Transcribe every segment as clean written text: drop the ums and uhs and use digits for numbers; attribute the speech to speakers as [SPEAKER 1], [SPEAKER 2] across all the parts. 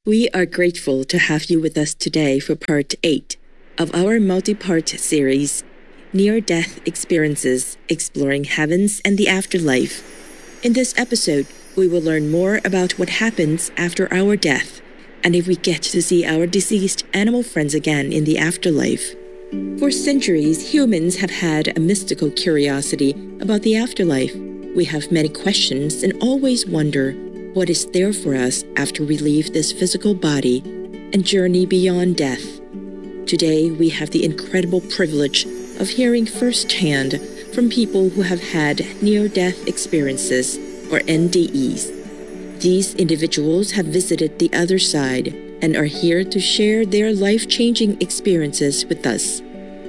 [SPEAKER 1] We are grateful to have you with us today for Part 8 of our multi-part series, Near-Death Experiences, Exploring Heavens and the Afterlife. In this episode, we will learn more about what happens after our death, and if we get to see our deceased animal friends again in the afterlife. For centuries, humans have had a mystical curiosity about the afterlife. We have many questions and always wonder what is there for us after we leave this physical body and journey beyond death. Today, we have the incredible privilege of hearing firsthand from people who have had near-death experiences, or NDEs. These individuals have visited the other side and are here to share their life-changing experiences with us.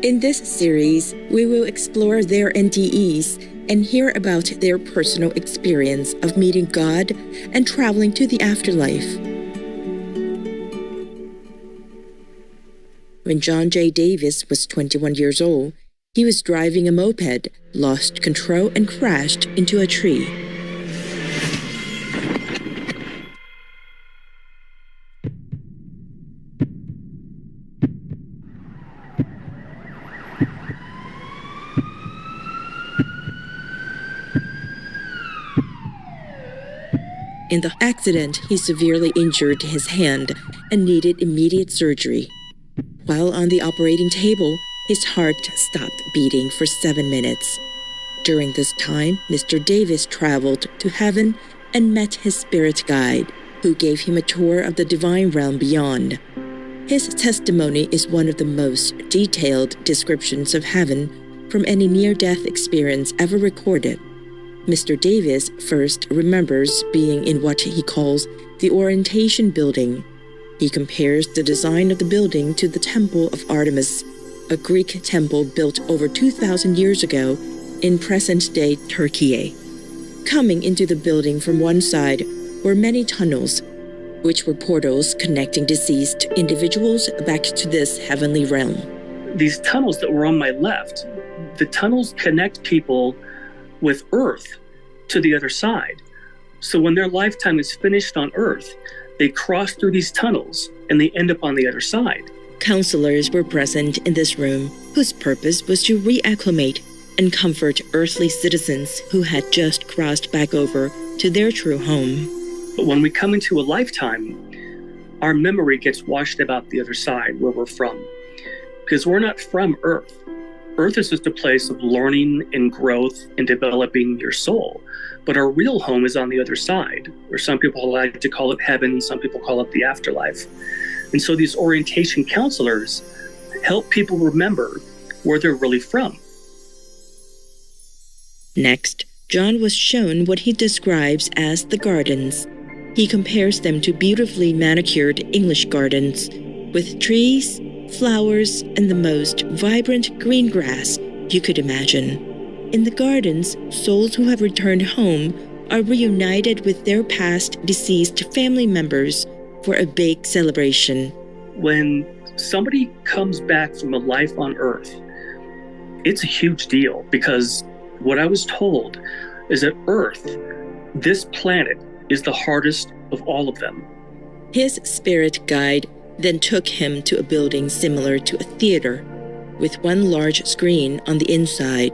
[SPEAKER 1] In this series, we will explore their NDEs and hear about their personal experience of meeting God and traveling to the afterlife. When John J. Davis was 21 years old, he was driving a moped, lost control and crashed into a tree. In the accident, he severely injured his hand and needed immediate surgery. While on the operating table, his heart stopped beating for 7 minutes. During this time, Mr. Davis traveled to heaven and met his spirit guide, who gave him a tour of the divine realm beyond. His testimony is one of the most detailed descriptions of heaven from any near-death experience ever recorded. Mr. Davis first remembers being in what he calls the Orientation Building. He compares the design of the building to the Temple of Artemis, a Greek temple built over 2,000 years ago in present-day Turkey. Coming into the building from one side were many tunnels, which were portals connecting deceased individuals back to this heavenly realm.
[SPEAKER 2] These tunnels that were on my left, the tunnels connect people with Earth to the other side. So when their lifetime is finished on Earth, they cross through these tunnels and they end up on the other side.
[SPEAKER 1] Counselors were present in this room whose purpose was to reacclimate and comfort earthly citizens who had just crossed back over to their true home.
[SPEAKER 2] But when we come into a lifetime, our memory gets washed about the other side where we're from, because we're not from Earth. Earth is just a place of learning and growth and developing your soul. But our real home is on the other side, or some people like to call it heaven, some people call it the afterlife. And so these orientation counselors help people remember where they're really from.
[SPEAKER 1] Next, John was shown what he describes as the gardens. He compares them to beautifully manicured English gardens with trees, flowers, and the most vibrant green grass you could imagine. In the gardens, souls who have returned home are reunited with their past deceased family members for a big celebration.
[SPEAKER 2] When somebody comes back from a life on Earth, it's a huge deal, because what I was told is that Earth, this planet, is the hardest of all of them.
[SPEAKER 1] His spirit guide then took him to a building similar to a theater, with one large screen on the inside.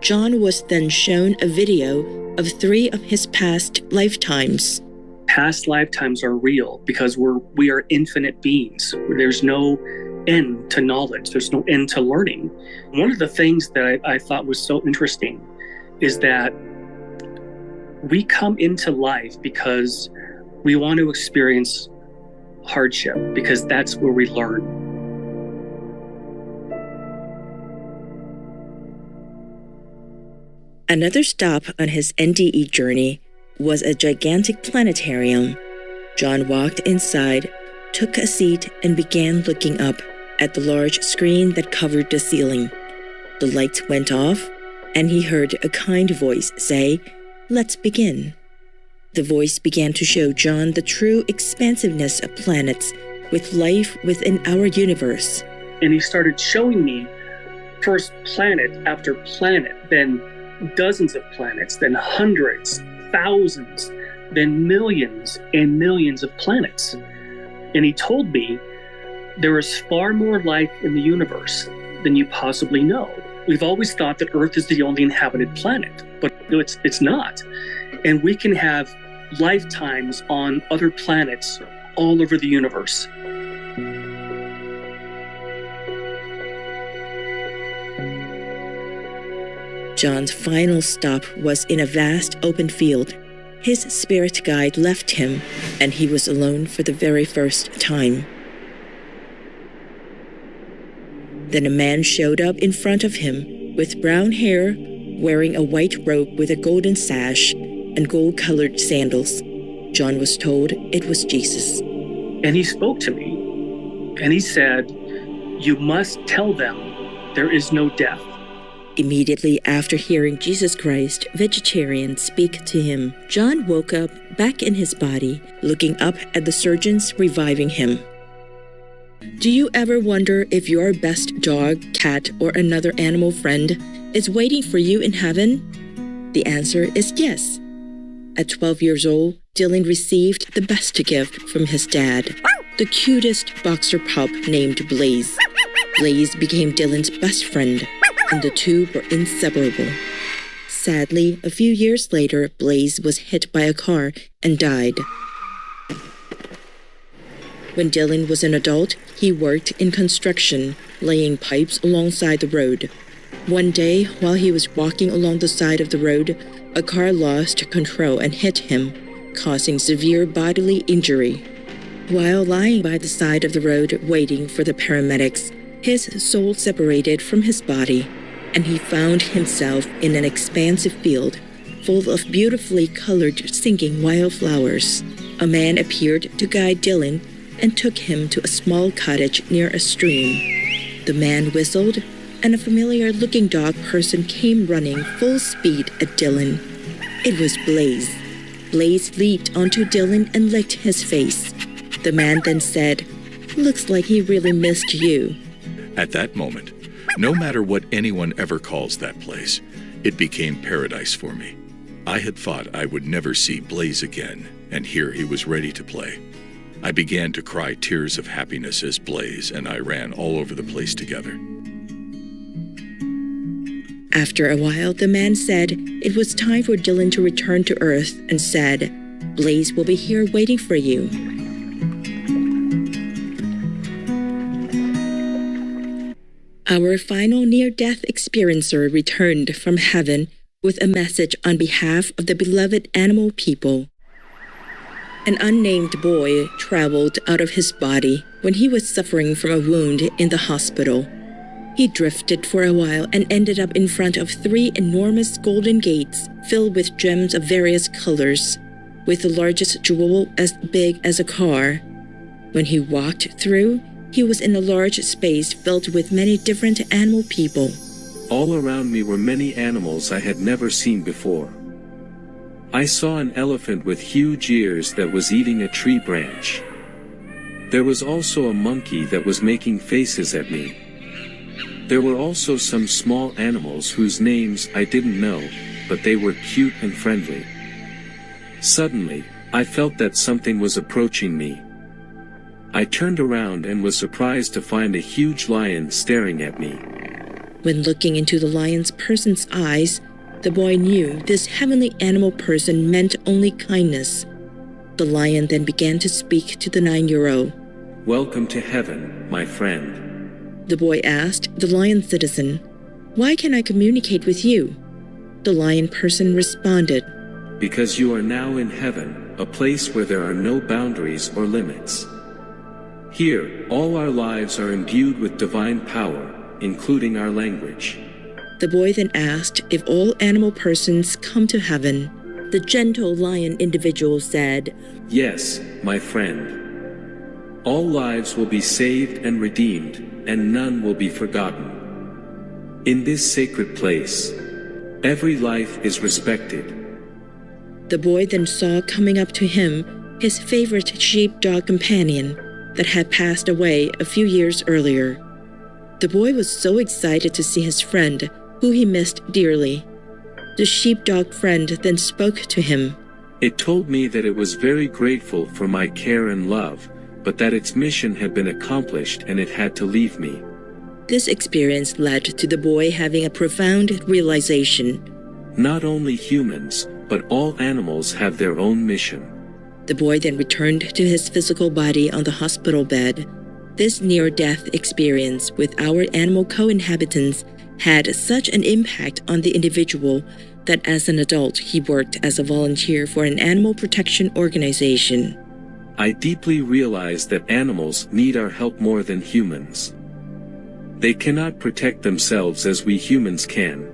[SPEAKER 1] John was then shown a video of 3 of his past lifetimes.
[SPEAKER 2] Past lifetimes are real because we are infinite beings. There's no end to knowledge. There's no end to learning. One of the things that I thought was so interesting is that we come into life because we want to experience hardship, because that's where we learn.
[SPEAKER 1] Another stop on his NDE journey was a gigantic planetarium. John walked inside, took a seat, and began looking up at the large screen that covered the ceiling. The lights went off, and he heard a kind voice say, "Let's begin." The voice began to show John the true expansiveness of planets with life within our universe.
[SPEAKER 2] And he started showing me first planet after planet, then dozens of planets, then hundreds, thousands, then millions and millions of planets. And he told me there is far more life in the universe than you possibly know. We've always thought that Earth is the only inhabited planet, but no, it's not. And we can have lifetimes on other planets all over the universe.
[SPEAKER 1] John's final stop was in a vast open field. His spirit guide left him, and he was alone for the very first time. Then a man showed up in front of him with brown hair, wearing a white robe with a golden sash and gold-colored sandals. John was told it was Jesus.
[SPEAKER 2] And he spoke to me, and he said, "You must tell them there is no death."
[SPEAKER 1] Immediately after hearing Jesus Christ, vegetarian, speak to him, John woke up back in his body, looking up at the surgeons reviving him. Do you ever wonder if your best dog, cat, or another animal friend is waiting for you in heaven? The answer is yes. At 12 years old, Dylan received the best gift from his dad, the cutest boxer pup named Blaze. Blaze became Dylan's best friend, and the two were inseparable. Sadly, a few years later, Blaze was hit by a car and died. When Dylan was an adult, he worked in construction, laying pipes alongside the road. One day, while he was walking along the side of the road, a car lost control and hit him, causing severe bodily injury. While lying by the side of the road waiting for the paramedics, his soul separated from his body, and he found himself in an expansive field full of beautifully colored singing wildflowers. A man appeared to guide Dylan and took him to a small cottage near a stream. The man whistled, and a familiar-looking dog person came running full speed at Dylan. It was Blaze. Blaze leaped onto Dylan and licked his face. The man then said, "Looks like he really missed you."
[SPEAKER 3] At that moment, no matter what anyone ever calls that place, it became paradise for me. I had thought I would never see Blaze again, and here he was ready to play. I began to cry tears of happiness as Blaze and I ran all over the place together.
[SPEAKER 1] After a while, the man said it was time for Dylan to return to Earth and said, "Blaze will be here waiting for you." Our final near-death experiencer returned from heaven with a message on behalf of the beloved animal people. An unnamed boy traveled out of his body when he was suffering from a wound in the hospital. He drifted for a while and ended up in front of 3 enormous golden gates filled with gems of various colors, with the largest jewel as big as a car. When he walked through, he was in a large space filled with many different animal people.
[SPEAKER 4] All around me were many animals I had never seen before. I saw an elephant with huge ears that was eating a tree branch. There was also a monkey that was making faces at me. There were also some small animals whose names I didn't know, but they were cute and friendly. Suddenly, I felt that something was approaching me. I turned around and was surprised to find a huge lion staring at me.
[SPEAKER 1] When looking into the lion's person's eyes, the boy knew this heavenly animal person meant only kindness. The lion then began to speak to the 9-year-old.
[SPEAKER 4] "Welcome to heaven, my friend."
[SPEAKER 1] The boy asked the lion citizen, "Why can I communicate with you?" The lion person responded,
[SPEAKER 4] "Because you are now in heaven, a place where there are no boundaries or limits. Here, all our lives are imbued with divine power, including our language."
[SPEAKER 1] The boy then asked if all animal persons come to heaven. The gentle lion individual said,
[SPEAKER 4] "Yes, my friend. All lives will be saved and redeemed, and none will be forgotten. In this sacred place, every life is respected."
[SPEAKER 1] The boy then saw coming up to him his favorite sheepdog companion that had passed away a few years earlier. The boy was so excited to see his friend, who he missed dearly. The sheepdog friend then spoke to him.
[SPEAKER 4] "It told me that it was very grateful for my care and love, but that its mission had been accomplished and it had to leave me.
[SPEAKER 1] This experience led to the boy having a profound realization.
[SPEAKER 4] Not only humans, but all animals have their own mission.
[SPEAKER 1] The boy then returned to his physical body on the hospital bed. This near-death experience with our animal co-inhabitants had such an impact on the individual that as an adult he worked as a volunteer for an animal protection organization.
[SPEAKER 4] I deeply realized that animals need our help more than humans. They cannot protect themselves as we humans can.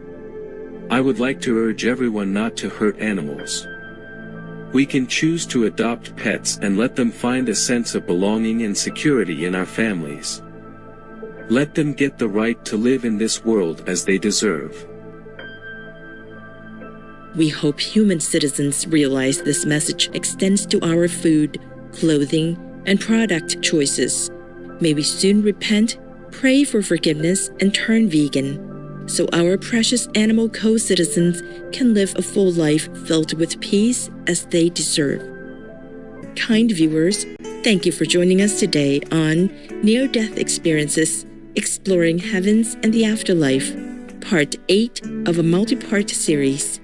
[SPEAKER 4] I would like to urge everyone not to hurt animals. We can choose to adopt pets and let them find a sense of belonging and security in our families. Let them get the right to live in this world as they deserve.
[SPEAKER 1] We hope human citizens realize this message extends to our food, clothing, and product choices. May we soon repent, pray for forgiveness, and turn vegan, so our precious animal co-citizens can live a full life filled with peace as they deserve. Kind viewers, thank you for joining us today on Near-Death Experiences, Exploring Heavens and the Afterlife, Part 8 of a multi-part series.